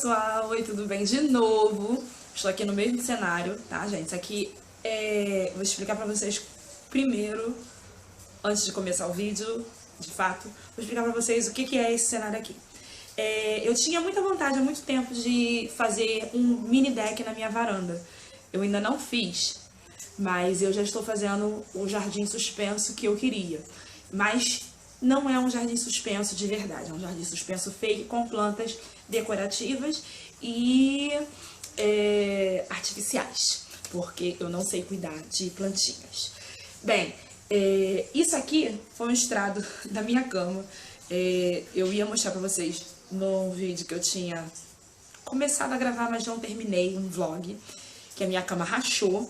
pessoal, oi, tudo bem de novo? Estou aqui no mesmo cenário, tá, gente? Isso aqui vou explicar pra vocês primeiro, antes de começar o vídeo, de fato, vou explicar pra vocês o que é esse cenário aqui. Eu tinha muita vontade há muito tempo de fazer um mini deck na minha varanda. Eu ainda não fiz, mas eu já estou fazendo o jardim suspenso que eu queria. Mas não é um jardim suspenso de verdade, é um jardim suspenso fake com plantas decorativas e artificiais, porque eu não sei cuidar de plantinhas. Bem, isso aqui foi um estrado da minha cama. Eu ia mostrar pra vocês no vídeo que eu tinha começado a gravar, mas não terminei, um vlog, que a minha cama rachou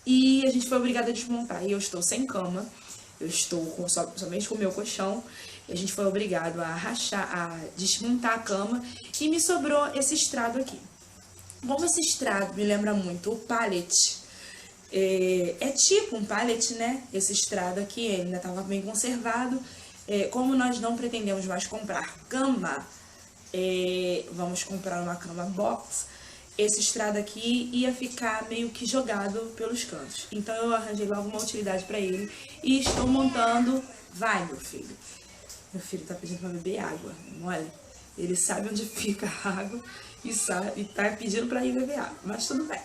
e a gente foi obrigada a desmontar. E eu estou sem cama, eu estou somente com o meu colchão, e a gente foi obrigado a rachar, a desmontar a cama, e me sobrou esse estrado aqui. Como esse estrado me lembra muito o pallet, é tipo um pallet, né? Esse estrado aqui, ele ainda estava bem conservado. Como nós não pretendemos mais comprar cama, vamos comprar uma cama box, esse estrado aqui ia ficar meio que jogado pelos cantos. Então eu arranjei logo uma utilidade para ele e estou montando. Vai, meu filho. Meu filho tá pedindo para beber água, olha. Ele sabe onde fica a água e tá pedindo para ir beber água, mas tudo bem.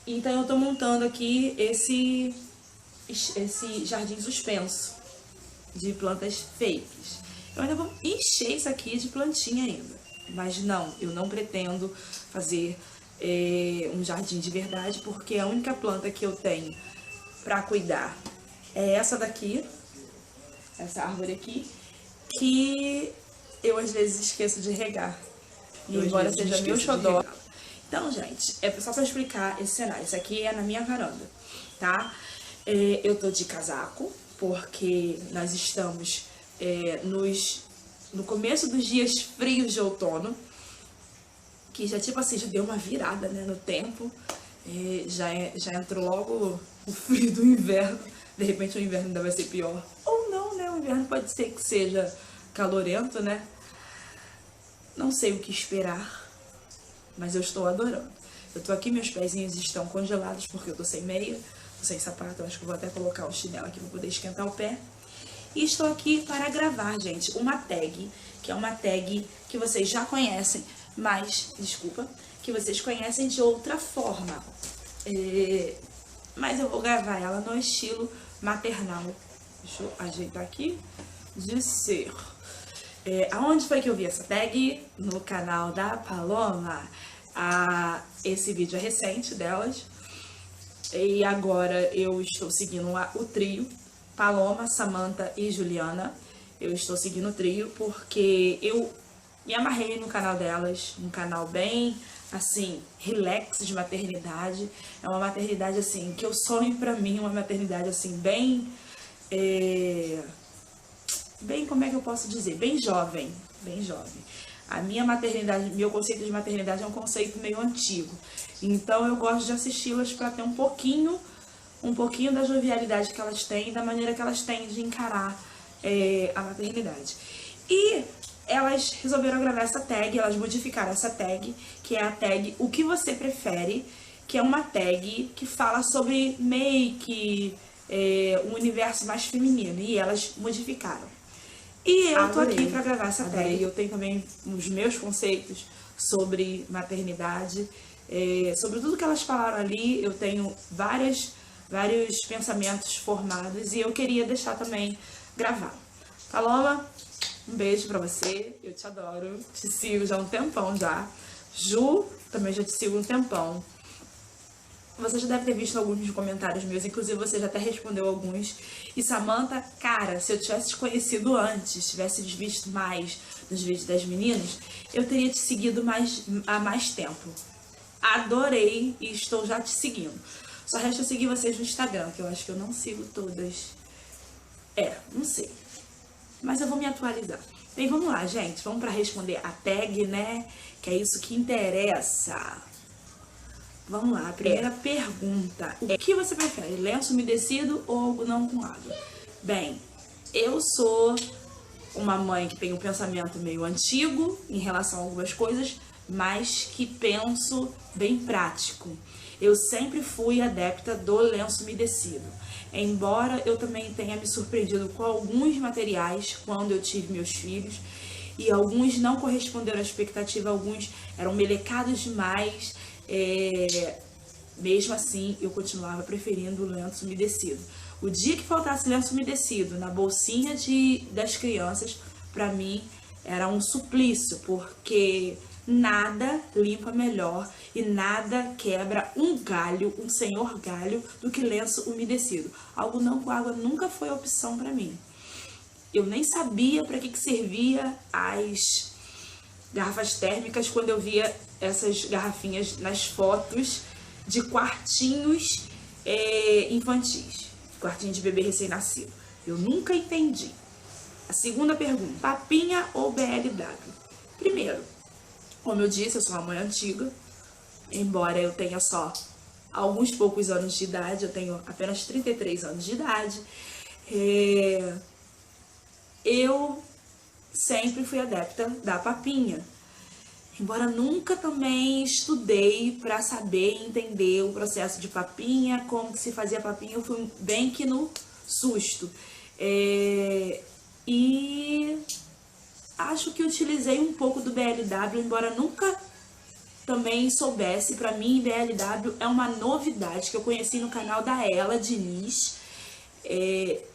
Então eu tô montando aqui esse jardim suspenso de plantas fakes. Eu ainda vou encher isso aqui de plantinha ainda, mas não, eu não pretendo fazer um jardim de verdade, porque a única planta que eu tenho pra cuidar é essa daqui, essa árvore aqui, que eu às vezes esqueço de regar, e embora seja meu xodó. Então, gente, é só pra explicar esse cenário. Isso aqui é na minha varanda, tá? Eu tô de casaco, porque nós estamos no começo dos dias frios de outono, que já tipo assim, já deu uma virada, né, no tempo. Já entrou logo o frio do inverno. De repente o inverno ainda vai ser pior. Ou não, né? O inverno pode ser que seja calorento, né? Não sei o que esperar, mas eu estou adorando. Eu tô aqui, meus pezinhos estão congelados porque eu tô sem meia, tô sem sapato. Eu acho que eu vou até colocar um chinelo aqui pra poder esquentar o pé. E estou aqui para gravar, gente, uma tag, que é uma tag que vocês já conhecem, mas, desculpa, que vocês conhecem de outra forma. Mas eu vou gravar ela no estilo maternal. Deixa eu ajeitar aqui. De ser. Aonde foi que eu vi essa tag? No canal da Paloma. Esse vídeo é recente delas. E agora eu estou seguindo o trio. Paloma, Samantha e Juliana. Eu estou seguindo o trio porque eu me amarrei no canal delas, um canal bem, assim, relax de maternidade. É uma maternidade, assim, que eu sonho pra mim, uma maternidade, assim, bem, como é que eu posso dizer? Bem jovem, bem jovem. A minha maternidade, meu conceito de maternidade é um conceito meio antigo. Então eu gosto de assisti-las pra ter um pouquinho da jovialidade que elas têm, da maneira que elas têm de encarar a maternidade. E elas resolveram gravar essa tag, elas modificaram essa tag, que é a tag O Que Você Prefere, que é uma tag que fala sobre make, um universo mais feminino, e elas modificaram. E eu tô aqui pra gravar essa tag, eu tenho também os meus conceitos sobre maternidade, sobre tudo que elas falaram ali, eu tenho vários pensamentos formados e eu queria deixar também gravado. Paloma, um beijo pra você, eu te adoro, te sigo já há um tempão já. Ju, também já te sigo há um tempão. Você já deve ter visto alguns dos comentários meus, inclusive você já até respondeu alguns. E Samantha, cara, se eu tivesse te conhecido antes, tivesse visto mais nos vídeos das meninas, eu teria te seguido há mais tempo. Adorei e estou já te seguindo. Só resta eu seguir vocês no Instagram, que eu acho que eu não sigo todas. Não sei. Mas eu vou me atualizar. Bem, vamos lá, gente. Vamos para responder a tag, né? Que é isso que interessa. Vamos lá, a primeira pergunta. O que você prefere, lenço umedecido ou algodão com água? Bem, eu sou uma mãe que tem um pensamento meio antigo em relação a algumas coisas, mas que penso bem prático. Eu sempre fui adepta do lenço umedecido, embora eu também tenha me surpreendido com alguns materiais quando eu tive meus filhos, e alguns não corresponderam à expectativa, alguns eram melecados demais, mesmo assim eu continuava preferindo o lenço umedecido. O dia que faltasse lenço umedecido na bolsinha das crianças, para mim era um suplício, porque nada limpa melhor e nada quebra um galho, um senhor galho, do que lenço umedecido. Algodão com água nunca foi opção para mim. Eu nem sabia para que servia as garrafas térmicas quando eu via essas garrafinhas nas fotos de quartinhos infantis, quartinho de bebê recém-nascido. Eu nunca entendi. A segunda pergunta, papinha ou BLW? Primeiro, como eu disse, eu sou uma mãe antiga, embora eu tenha só alguns poucos anos de idade, eu tenho apenas 33 anos de idade, eu sempre fui adepta da papinha. Embora nunca também estudei para saber e entender o processo de papinha, como que se fazia papinha, eu fui bem que no susto. E acho que utilizei um pouco do BLW, embora nunca também soubesse. Para mim, BLW é uma novidade que eu conheci no canal da Ela Diniz.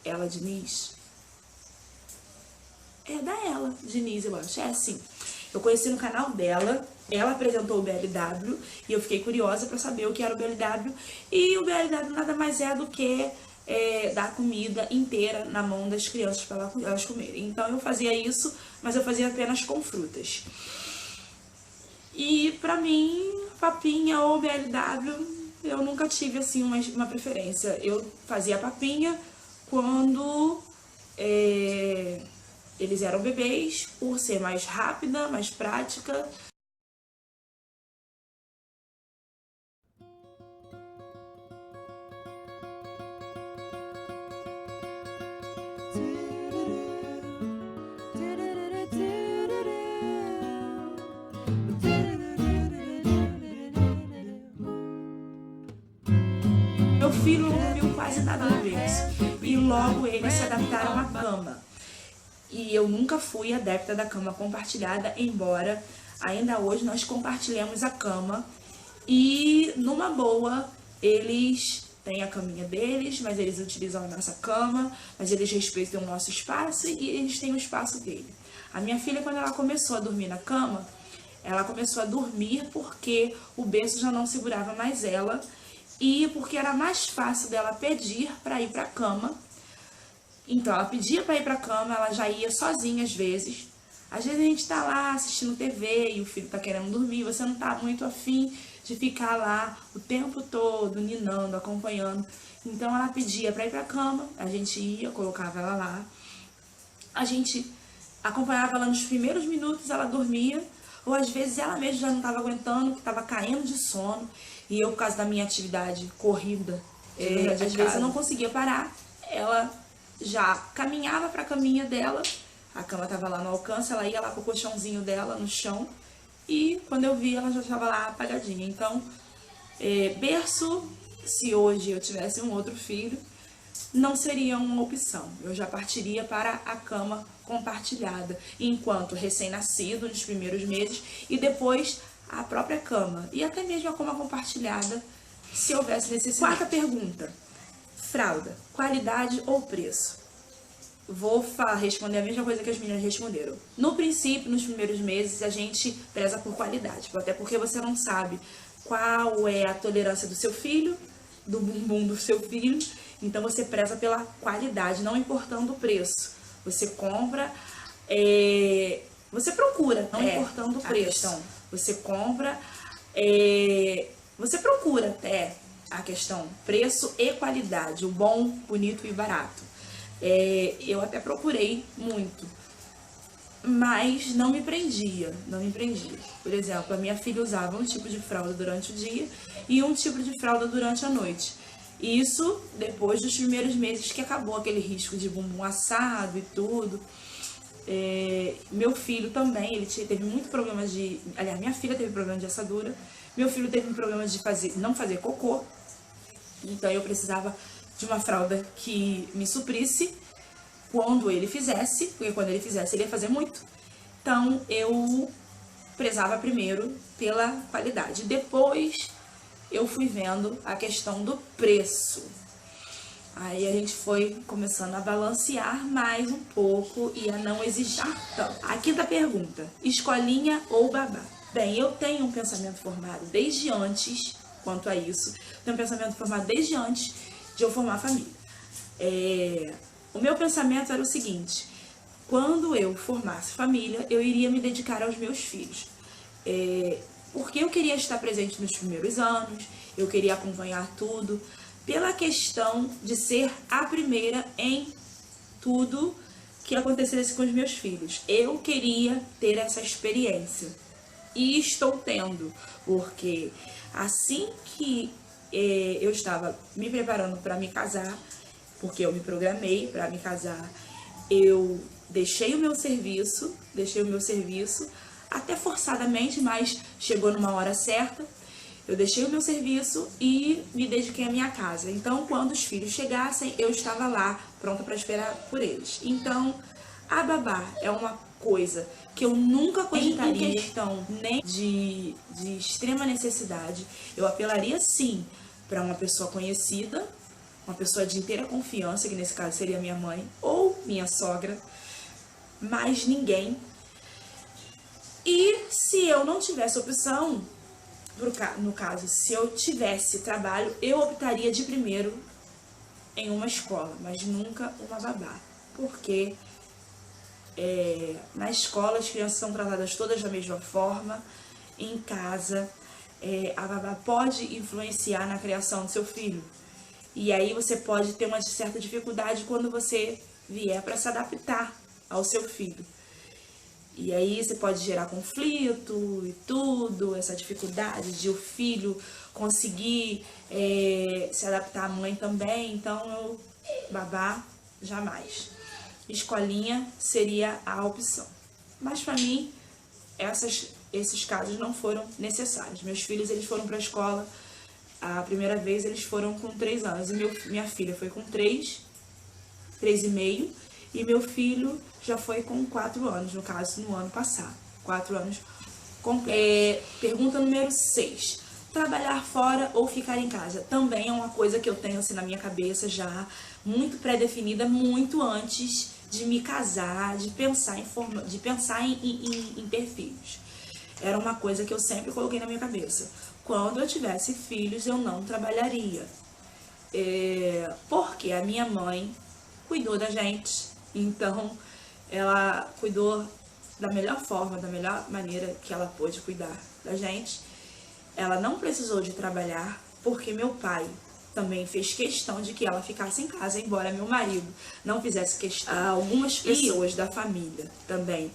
Ela Diniz? É da Ela Diniz, eu acho. É assim. Eu conheci no canal dela, ela apresentou o BLW e eu fiquei curiosa para saber o que era o BLW. E o BLW nada mais é do que dar comida inteira na mão das crianças para elas comerem. Então eu fazia isso, mas eu fazia apenas com frutas. E pra mim, papinha ou BLW, eu nunca tive assim uma preferência. Eu fazia papinha quando eles eram bebês, por ser mais rápida, mais prática. Meu filho não viu quase nada no berço e logo eles se adaptaram à cama. E eu nunca fui adepta da cama compartilhada, embora ainda hoje nós compartilhamos a cama. E numa boa, eles têm a caminha deles, mas eles utilizam a nossa cama, mas eles respeitam o nosso espaço e eles têm o espaço dele. A minha filha, quando ela começou a dormir na cama, ela começou a dormir porque o berço já não segurava mais ela e porque era mais fácil dela pedir para ir para a cama. Então, ela pedia para ir para a cama, ela já ia sozinha às vezes. Às vezes a gente tá lá assistindo TV e o filho tá querendo dormir, você não tá muito afim de ficar lá o tempo todo, ninando, acompanhando. Então, ela pedia para ir para a cama, a gente ia, colocava ela lá. A gente acompanhava ela nos primeiros minutos, ela dormia. Ou às vezes ela mesma já não estava aguentando, que estava caindo de sono. E eu, por causa da minha atividade corrida, às vezes eu não conseguia parar. Ela já caminhava para a caminha dela, a cama estava lá no alcance, ela ia lá com o colchãozinho dela no chão e quando eu vi ela já estava lá apagadinha. Então, berço, se hoje eu tivesse um outro filho, não seria uma opção. Eu já partiria para a cama compartilhada, enquanto recém-nascido, nos primeiros meses, e depois a própria cama, e até mesmo a cama compartilhada, se houvesse necessidade. Quarta pergunta. Fralda, qualidade ou preço? Vou responder a mesma coisa que as meninas responderam. No princípio, nos primeiros meses, a gente preza por qualidade. Até porque você não sabe qual é a tolerância do seu filho, do bumbum do seu filho. Então, você preza pela qualidade, não importando o preço. Você compra, você procura, não importando o preço. Você compra, você procura até a questão preço e qualidade, o bom, bonito e barato. Eu até procurei muito, mas não me prendia. Por exemplo, a minha filha usava um tipo de fralda durante o dia e um tipo de fralda durante a noite. Isso depois dos primeiros meses, que acabou aquele risco de bumbum assado e tudo. Meu filho também, ele teve muito problema de... Aliás, minha filha teve problema de assadura. Meu filho teve um problema de não fazer cocô. Então eu precisava de uma fralda que me suprisse quando ele fizesse, porque quando ele fizesse ele ia fazer muito. Então eu prezava primeiro pela qualidade. Depois eu fui vendo a questão do preço. Aí a gente foi começando a balancear mais um pouco e a não exigir tanto. A quinta pergunta: escolinha ou babá? Bem, eu tenho um pensamento formado desde antes quanto a isso. Tenho um pensamento formado desde antes de eu formar a família. O meu pensamento era o seguinte: quando eu formasse família, eu iria me dedicar aos meus filhos. Porque eu queria estar presente nos primeiros anos, eu queria acompanhar tudo, pela questão de ser a primeira em tudo que acontecesse com os meus filhos. Eu queria ter essa experiência. E estou tendo, porque assim que eu estava me preparando para me casar, porque eu me programei para me casar, eu deixei o meu serviço, até forçadamente, mas chegou numa hora certa. Eu deixei o meu serviço e me dediquei à minha casa. Então, quando os filhos chegassem, eu estava lá, pronta para esperar por eles. Então, a babá é uma coisa que eu nunca cogitaria em questão nem de extrema necessidade. Eu apelaria, sim, para uma pessoa conhecida, uma pessoa de inteira confiança, que nesse caso seria minha mãe ou minha sogra, mais ninguém. E se eu não tivesse opção, no caso, se eu tivesse trabalho, eu optaria de primeiro em uma escola, mas nunca uma babá. Porque na escola as crianças são tratadas todas da mesma forma, em casa a babá pode influenciar na criação do seu filho. E aí você pode ter uma certa dificuldade quando você vier para se adaptar ao seu filho. E aí você pode gerar conflito e tudo, essa dificuldade de o filho conseguir se adaptar à mãe também. Então, babá, jamais. Escolinha seria a opção. Mas para mim, esses casos não foram necessários. Meus filhos, eles foram para a escola, a primeira vez eles foram com 3 anos. E minha filha foi com 3 e meio. E meu filho já foi com 4 anos, no caso, no ano passado. 4 anos completos. Pergunta número 6. Trabalhar fora ou ficar em casa? Também é uma coisa que eu tenho assim na minha cabeça já, muito pré-definida, muito antes de me casar, de pensar em ter filhos. Era uma coisa que eu sempre coloquei na minha cabeça. Quando eu tivesse filhos, eu não trabalharia. Porque a minha mãe cuidou da gente. Então, ela cuidou da melhor forma, da melhor maneira que ela pôde cuidar da gente. Ela não precisou de trabalhar, porque meu pai também fez questão de que ela ficasse em casa, embora meu marido não fizesse questão. Algumas pessoas da família também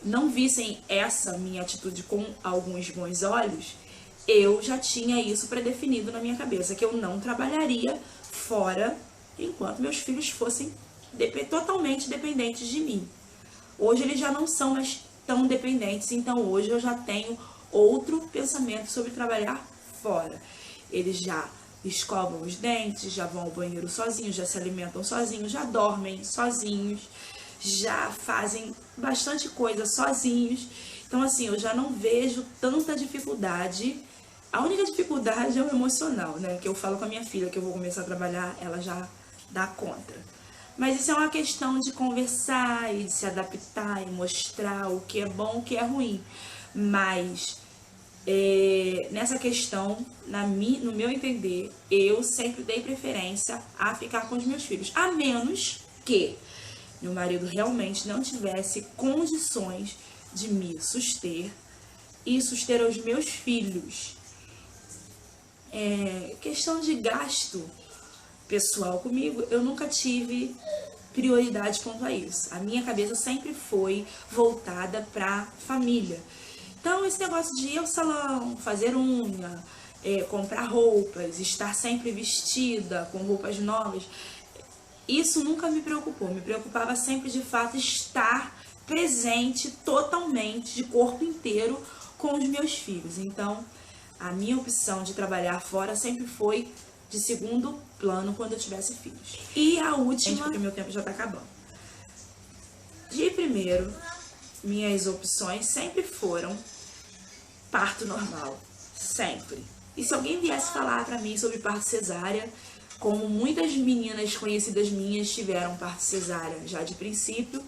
não vissem essa minha atitude com alguns bons olhos. Eu já tinha isso predefinido na minha cabeça, que eu não trabalharia fora enquanto meus filhos fossem totalmente dependentes de mim. Hoje eles já não são mais tão dependentes, então hoje eu já tenho outro pensamento sobre trabalhar fora. Eles já escovam os dentes, já vão ao banheiro sozinhos, já se alimentam sozinhos, já dormem sozinhos, já fazem bastante coisa sozinhos. Então assim, eu já não vejo tanta dificuldade. A única dificuldade é o emocional, né? Que eu falo com a minha filha que eu vou começar a trabalhar, ela já dá conta. Mas isso é uma questão de conversar e de se adaptar e mostrar o que é bom, o que é ruim. Mas nessa questão, no meu entender, eu sempre dei preferência a ficar com os meus filhos. A menos que meu marido realmente não tivesse condições de me suster e suster os meus filhos. Questão de gasto pessoal comigo, eu nunca tive prioridade quanto a isso. A minha cabeça sempre foi voltada para família. Então, esse negócio de ir ao salão, fazer unha, comprar roupas, estar sempre vestida com roupas novas, isso nunca me preocupou. Me preocupava sempre, de fato, estar presente totalmente, de corpo inteiro, com os meus filhos. Então, a minha opção de trabalhar fora sempre foi de segundo plano quando eu tivesse filhos. E a última, porque meu tempo já tá acabando. De primeiro, minhas opções sempre foram parto normal, sempre. E se alguém viesse falar pra mim sobre parto cesárea, como muitas meninas conhecidas minhas tiveram parto cesárea já de princípio,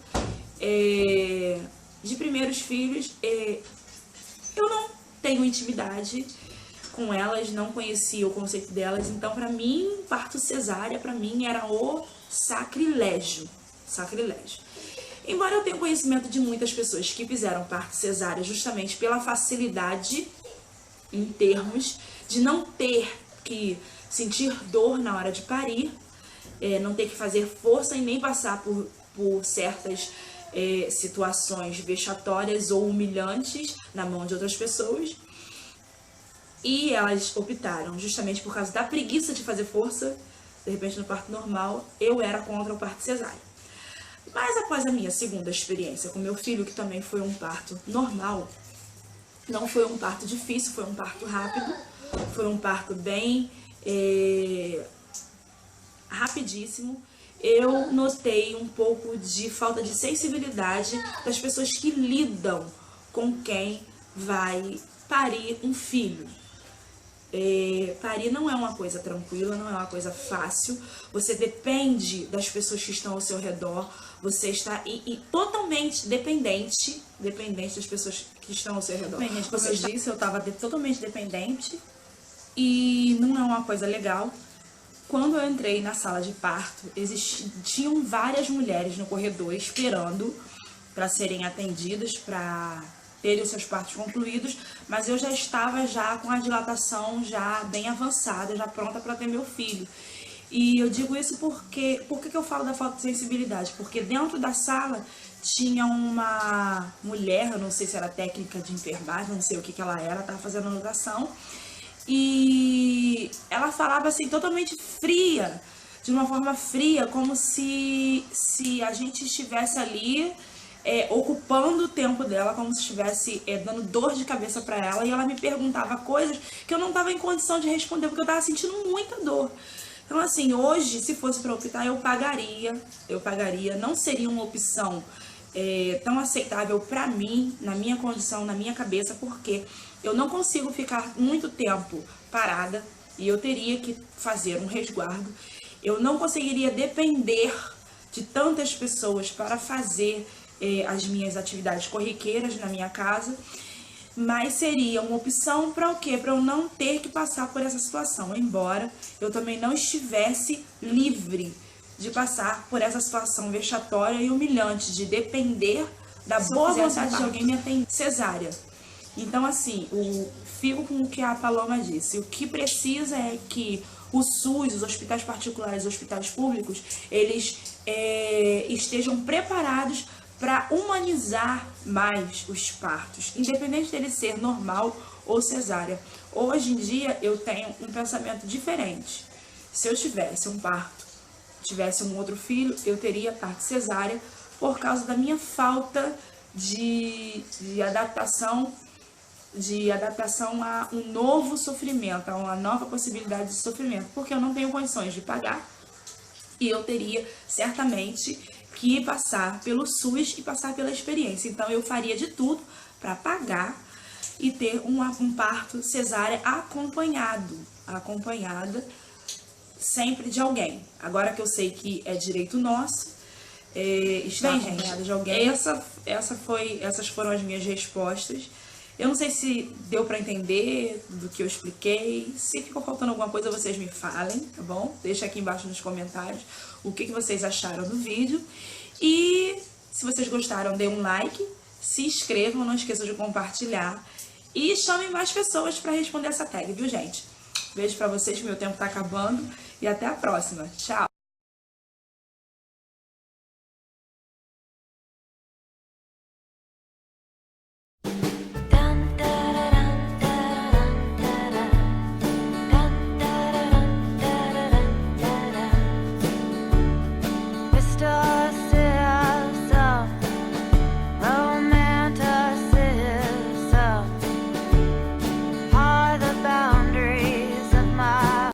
de primeiros filhos, eu não tenho intimidade com elas, não conhecia o conceito delas, então pra mim, parto cesárea pra mim era o sacrilégio, sacrilégio. Embora eu tenha conhecimento de muitas pessoas que fizeram parto cesárea justamente pela facilidade em termos de não ter que sentir dor na hora de parir, não ter que fazer força e nem passar por certas situações vexatórias ou humilhantes na mão de outras pessoas. E elas optaram, justamente por causa da preguiça de fazer força, de repente no parto normal, eu era contra o parto cesárea. Mas após a minha segunda experiência com meu filho, que também foi um parto normal, não foi um parto difícil, foi um parto rápido, foi um parto bem rapidíssimo, eu notei um pouco de falta de sensibilidade das pessoas que lidam com quem vai parir um filho. Parir não é uma coisa tranquila, não é uma coisa fácil, você depende das pessoas que estão ao seu redor, você está totalmente dependente das pessoas que estão ao seu redor. Bem, gente, como eu disse, eu estava totalmente dependente e não é uma coisa legal. Quando eu entrei na sala de parto, tinham várias mulheres no corredor esperando para serem atendidas, para terem os seus partos concluídos, mas eu já estava com a dilatação já bem avançada, já pronta para ter meu filho. E eu digo isso porque... Por que eu falo da falta de sensibilidade? Porque dentro da sala tinha uma mulher, eu não sei se era técnica de enfermagem, não sei o que ela era, estava fazendo anotação, e ela falava assim, totalmente fria, de uma forma fria, como se a gente estivesse ali ocupando o tempo dela, como se estivesse dando dor de cabeça para ela, e ela me perguntava coisas que eu não estava em condição de responder, porque eu estava sentindo muita dor. Então, assim, hoje, se fosse para optar, eu pagaria, não seria uma opção tão aceitável para mim, na minha condição, na minha cabeça, porque eu não consigo ficar muito tempo parada e eu teria que fazer um resguardo. Eu não conseguiria depender de tantas pessoas para fazer as minhas atividades corriqueiras na minha casa, mas seria uma opção para o quê? Para eu não ter que passar por essa situação, embora eu também não estivesse livre de passar por essa situação vexatória e humilhante, de depender da boa vontade de alguém me atender. Cesárea. Então, assim, fico com o que a Paloma disse. O que precisa é que o SUS, os hospitais particulares, os hospitais públicos, eles estejam preparados para humanizar mais os partos, independente dele ser normal ou cesárea. Hoje em dia eu tenho um pensamento diferente. Se eu tivesse um parto, tivesse um outro filho, eu teria parto cesárea por causa da minha falta de adaptação a um novo sofrimento, a uma nova possibilidade de sofrimento, porque eu não tenho condições de pagar e eu teria certamente que passar pelo SUS e passar pela experiência. Então eu faria de tudo para pagar e ter um parto cesárea acompanhada sempre de alguém. Agora que eu sei que é direito nosso, estar acompanhada de alguém. Essas foram as minhas respostas. Eu não sei se deu pra entender do que eu expliquei. Se ficou faltando alguma coisa, vocês me falem, tá bom? Deixa aqui embaixo nos comentários o que vocês acharam do vídeo. E se vocês gostaram, dê um like, se inscrevam, não esqueçam de compartilhar. E chamem mais pessoas pra responder essa tag, viu, gente? Beijo pra vocês, que meu tempo tá acabando. E até a próxima. Tchau!